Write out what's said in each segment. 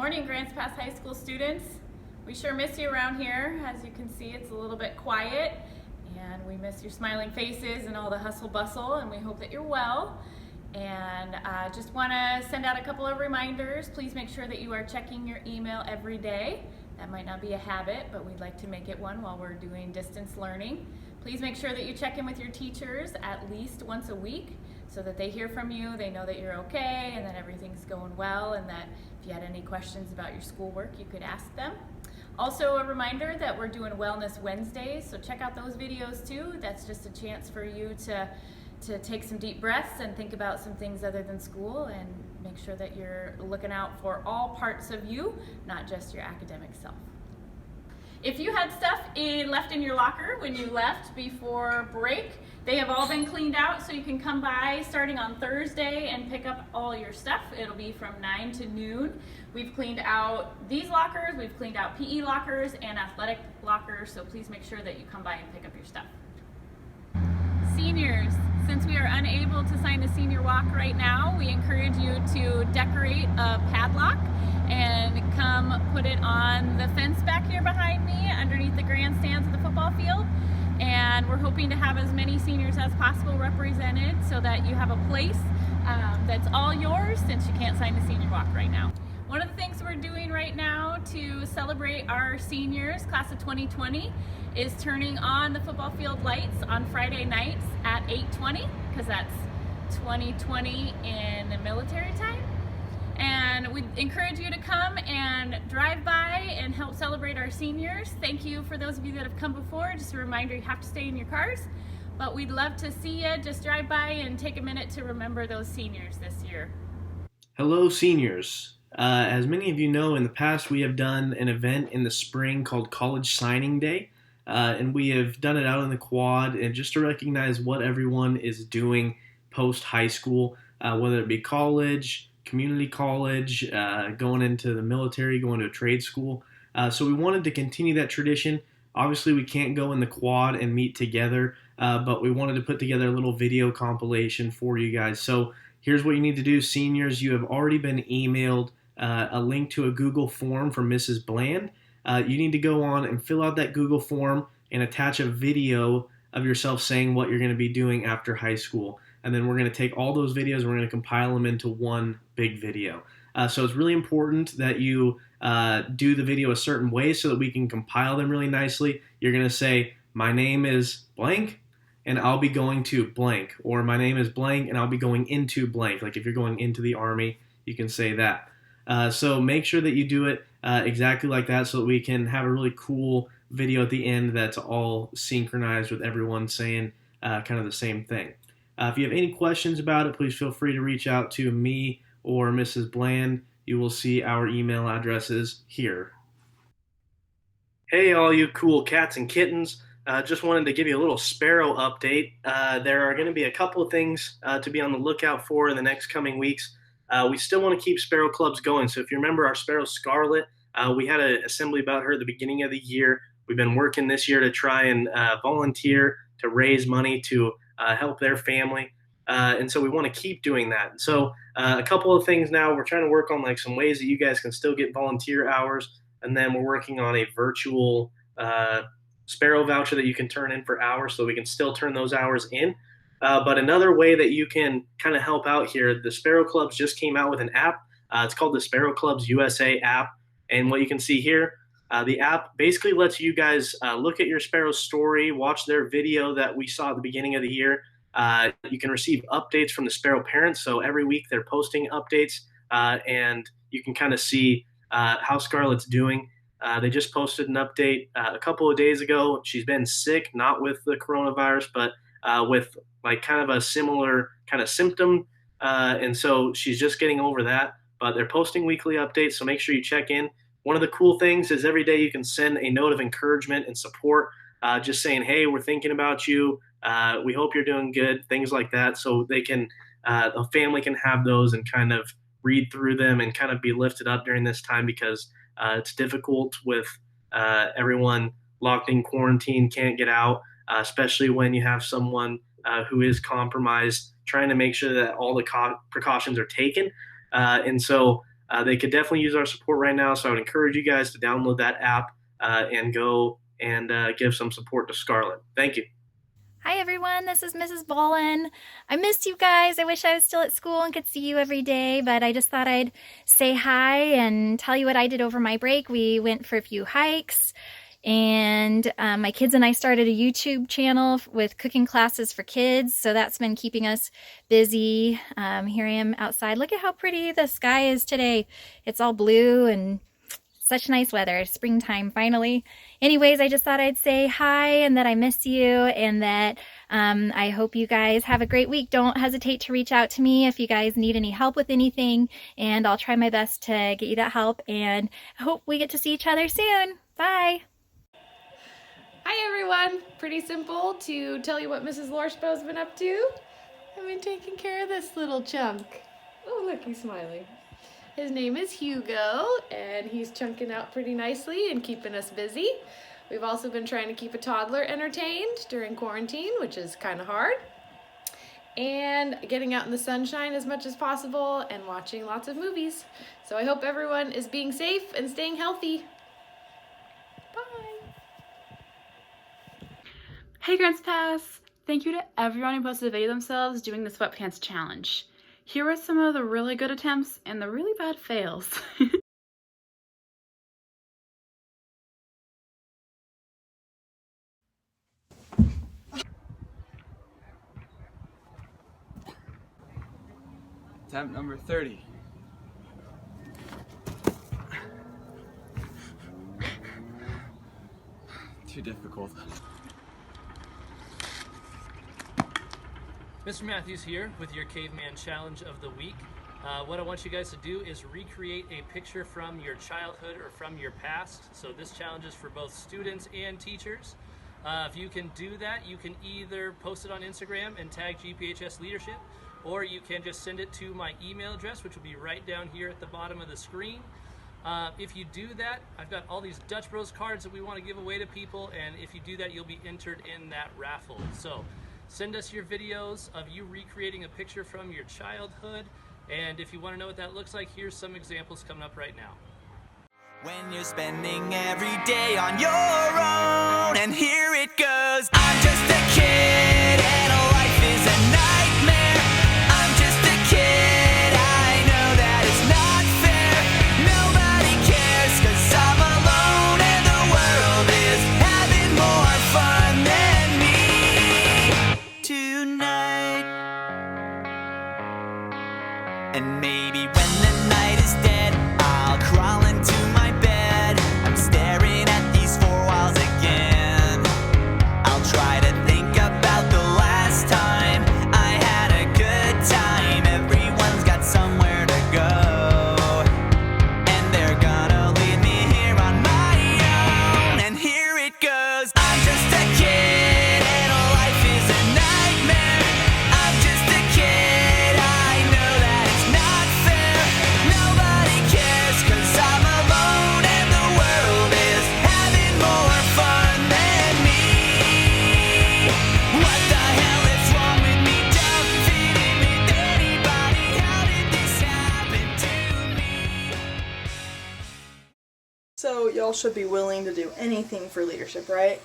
Morning, Grants Pass High School students. We sure miss you around here. As you can see, it's a little bit quiet, and we miss your smiling faces and all the hustle bustle, and we hope that you're well. And just want to send out a couple of reminders. Please make sure that you are checking your email every day. That might not be a habit, but we'd like to make it one while we're doing distance learning. Please make sure that you check in with your teachers at least once a week so that they hear from you, they know that you're okay and that everything's going well, and that if you had any questions about your schoolwork, you could ask them. Also, a reminder that we're doing Wellness Wednesdays, so check out those videos too. That's just a chance for you to take some deep breaths and think about some things other than school, and make sure that you're looking out for all parts of you, not just your academic self. If you had stuff left in your locker when you left before break, they have all been cleaned out, so you can come by starting on Thursday and pick up all your stuff. It'll be from 9 to noon. We've cleaned out these lockers, we've cleaned out PE lockers and athletic lockers, so please make sure that you come by and pick up your stuff. Seniors, since we are unable to sign the senior walk right now, we encourage you to decorate a padlock and come put it on the fence back here behind me underneath the grandstands of the football field. And we're hoping to have as many seniors as possible represented so that you have a place that's all yours, since you can't sign the senior walk right now. One of the things we're doing right now to celebrate our seniors, class of 2020, is turning on the football field lights on Friday nights at 8:20, because that's 2020 in the military time. And we encourage you to come and drive by and help celebrate our seniors. Thank you for those of you that have come before. Just a reminder, you have to stay in your cars, but we'd love to see you. Just drive by and take a minute to remember those seniors this year. Hello, seniors. As many of you know, in the past we have done an event in the spring called College Signing Day, and we have done it out in the quad, and just to recognize what everyone is doing post-high school, whether it be college, community college, going into the military, going to a trade school. So we wanted to continue that tradition. Obviously, we can't go in the quad and meet together, but we wanted to put together a little video compilation for you guys. So here's what you need to do, seniors. You have already been emailed a link to a Google form from Mrs. Bland. You need to go on and fill out that Google form and attach a video of yourself saying what you're going to be doing after high school. And then we're going to take all those videos and we're going to compile them into one big video. So it's really important that you do the video a certain way so that we can compile them really nicely. You're going to say, my name is blank and I'll be going to blank. Or my name is blank and I'll be going into blank. Like if you're going into the Army, you can say that. So make sure that you do it exactly like that so that we can have a really cool video at the end that's all synchronized with everyone saying kind of the same thing. If you have any questions about it, please feel free to reach out to me or Mrs. Bland. You will see our email addresses here. Hey, all you cool cats and kittens. Just wanted to give you a little sparrow update. There are going to be a couple of things to be on the lookout for in the next coming weeks. We still want to keep sparrow clubs going. So if you remember our Sparrow Scarlet, we had an assembly about her at the beginning of the year. We've been working this year to try and volunteer to raise money to help their family. And so we want to keep doing that. So a couple of things now, we're trying to work on like some ways that you guys can still get volunteer hours. And then we're working on a virtual Sparrow voucher that you can turn in for hours, so we can still turn those hours in. But another way that you can kind of help out here, the Sparrow Clubs just came out with an app. It's called the Sparrow Clubs USA app. And what you can see here, the app basically lets you guys look at your Sparrow story, watch their video that we saw at the beginning of the year. You can receive updates from the Sparrow parents. So every week they're posting updates, and you can kind of see how Scarlett's doing. They just posted an update a couple of days ago. She's been sick, not with the coronavirus, but with like kind of a similar kind of symptom. And so she's just getting over that. But they're posting weekly updates, so make sure you check in. One of the cool things is every day you can send a note of encouragement and support, just saying, hey, we're thinking about you. We hope you're doing good, things like that. So they can, the family can have those and kind of read through them and kind of be lifted up during this time, because it's difficult with everyone locked in quarantine, can't get out, especially when you have someone who is compromised, trying to make sure that all the precautions are taken. And so They could definitely use our support right now, so I would encourage you guys to download that app and go and give some support to Scarlett. Thank you. Hi everyone, this is Mrs. Bolin. I missed you guys. I wish I was still at school and could see you every day, but I just thought I'd say hi and tell you what I did over my break. We went for a few hikes, and my kids and I started a YouTube channel with cooking classes for kids, so that's been keeping us busy. Here I am outside. Look at how pretty the sky is today. It's all blue and such nice weather, springtime finally. Anyways, I just thought I'd say hi and that I miss you, and that I hope you guys have a great week. Don't hesitate to reach out to me if you guys need any help with anything, and I'll try my best to get you that help, and I hope we get to see each other soon. Bye. Hi everyone! Pretty simple to tell you what Mrs. Lorshbow's been up to. I've been taking care of this little chunk. Oh look, he's smiling. His name is Hugo, and he's chunking out pretty nicely and keeping us busy. We've also been trying to keep a toddler entertained during quarantine, which is kind of hard. And getting out in the sunshine as much as possible and watching lots of movies. So I hope everyone is being safe and staying healthy. Bye! Hey Grants Pass! Thank you to everyone who posted a video themselves doing the sweatpants challenge. Here are some of the really good attempts and the really bad fails. Attempt number 30. Too difficult. Mr. Matthews here with your Caveman Challenge of the week. What I want you guys to do is recreate a picture from your childhood or from your past. So this challenge is for both students and teachers. If you can do that, you can either post it on Instagram and tag GPHS Leadership, or you can just send it to my email address, which will be right down here at the bottom of the screen. If you do that, I've got all these Dutch Bros cards that we want to give away to people, and if you do that, you'll be entered in that raffle. So send us your videos of you recreating a picture from your childhood, and if you want to know what that looks like, here's some examples coming up right now. When you're spending every day on your own, and here it goes. I'm just a kid and life is a nightmare. I'm just a kid, I know that it's not fair. Nobody cares 'cause I'm alone and the world is having more fun than me tonight. And maybe when the night is dead, I'll crawl into my bed. I'm staring at these four walls again. I'll try to think about the last time I had a good time. Everyone's got somewhere to go, and they're gonna leave me here on my own. And here it goes. I'm just a kid and life is a nightmare. I'm just a kid, I know that it's not fair. Nobody cares 'cause I'm alone and the world is having more fun than me. What the hell is wrong with me? Don't fit in with anybody. How did this happen to me? So y'all should be willing to do anything for leadership, right?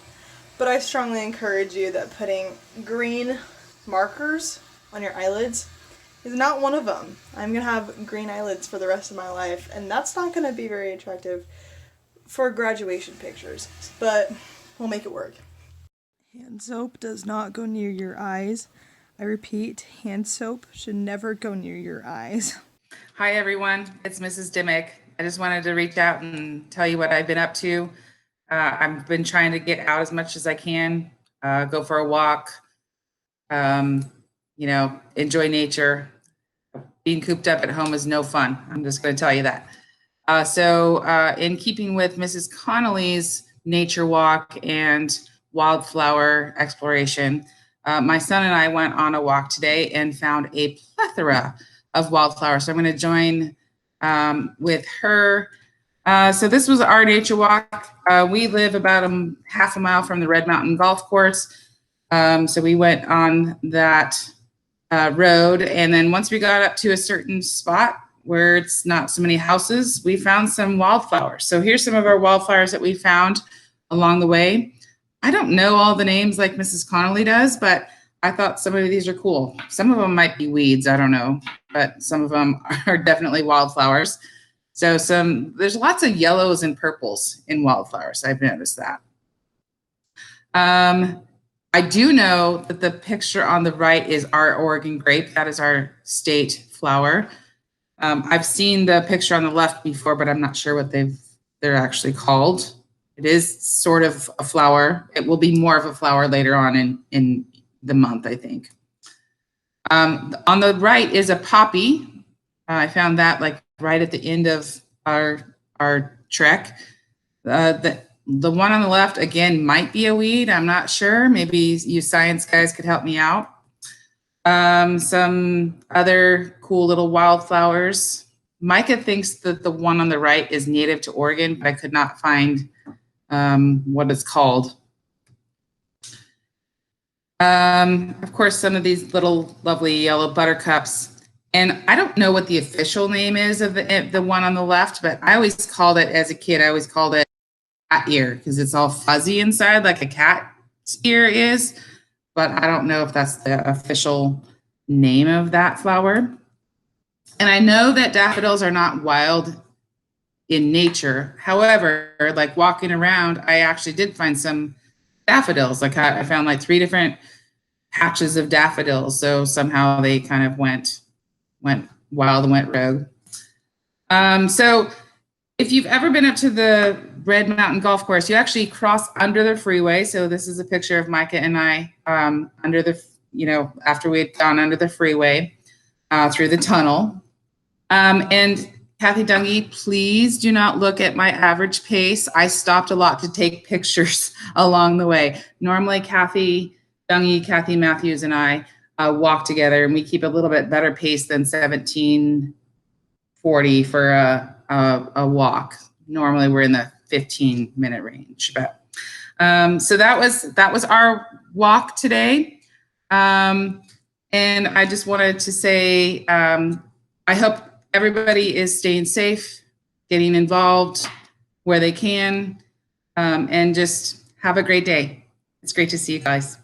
But I strongly encourage you that putting green markers on your eyelids is not one of them. I'm gonna have green eyelids for the rest of my life, and that's not gonna be very attractive for graduation pictures, but we'll make it work. Hand soap does not go near your eyes. I repeat, hand soap should never go near your eyes. Hi everyone, it's Mrs. Dimmick. I just wanted to reach out and tell you what I've been up to. I've been trying to get out as much as I can, go for a walk, enjoy nature. Being cooped up at home is no fun. I'm just going to tell you that. So in keeping with Mrs. Connolly's nature walk and wildflower exploration, my son and I went on a walk today and found a plethora of wildflowers. So I'm going to join with her. So this was our nature walk. We live about half a mile from the Red Mountain Golf Course. So we went on that road. And then once we got up to a certain spot, where it's not so many houses, we found some wildflowers. So here's some of our wildflowers that we found along the way. I don't know all the names like Mrs. Connolly does, but I thought some of these are cool. Some of them might be weeds, I don't know, but some of them are definitely wildflowers. So there's lots of yellows and purples in wildflowers. I've noticed that. I do know that the picture on the right is our Oregon grape. That is our state flower. I've seen the picture on the left before, but I'm not sure what they're actually called. It is sort of a flower. It will be more of a flower later on in the month, I think. On the right is a poppy. I found that like right at the end of our trek. The one on the left, again, might be a weed. I'm not sure. Maybe you science guys could help me out. Some other cool little wildflowers. Micah thinks that the one on the right is native to Oregon, but I could not find what it's called. Of course, some of these little lovely yellow buttercups. And I don't know what the official name is of the one on the left, but I always called it, as a kid, I always called it cat ear because it's all fuzzy inside like a cat's ear is. But I don't know if that's the official name of that flower. And I know that daffodils are not wild in nature. However, like walking around, I actually did find some daffodils. Like I found like 3 different patches of daffodils. So somehow they kind of went wild and went rogue. So if you've ever been up to the Red Mountain Golf Course, you actually cross under the freeway. So this is a picture of Micah and I under the, after we had gone under the freeway through the tunnel. And Kathy Dungy, please do not look at my average pace. I stopped a lot to take pictures along the way. Normally, Kathy Dungy, Kathy Matthews, and I walk together, and we keep a little bit better pace than 17:40 for a walk. Normally, we're in the 15-minute range. But so that was our walk today, and I just wanted to say I hope everybody is staying safe, getting involved where they can, and just have a great day. It's great to see you guys.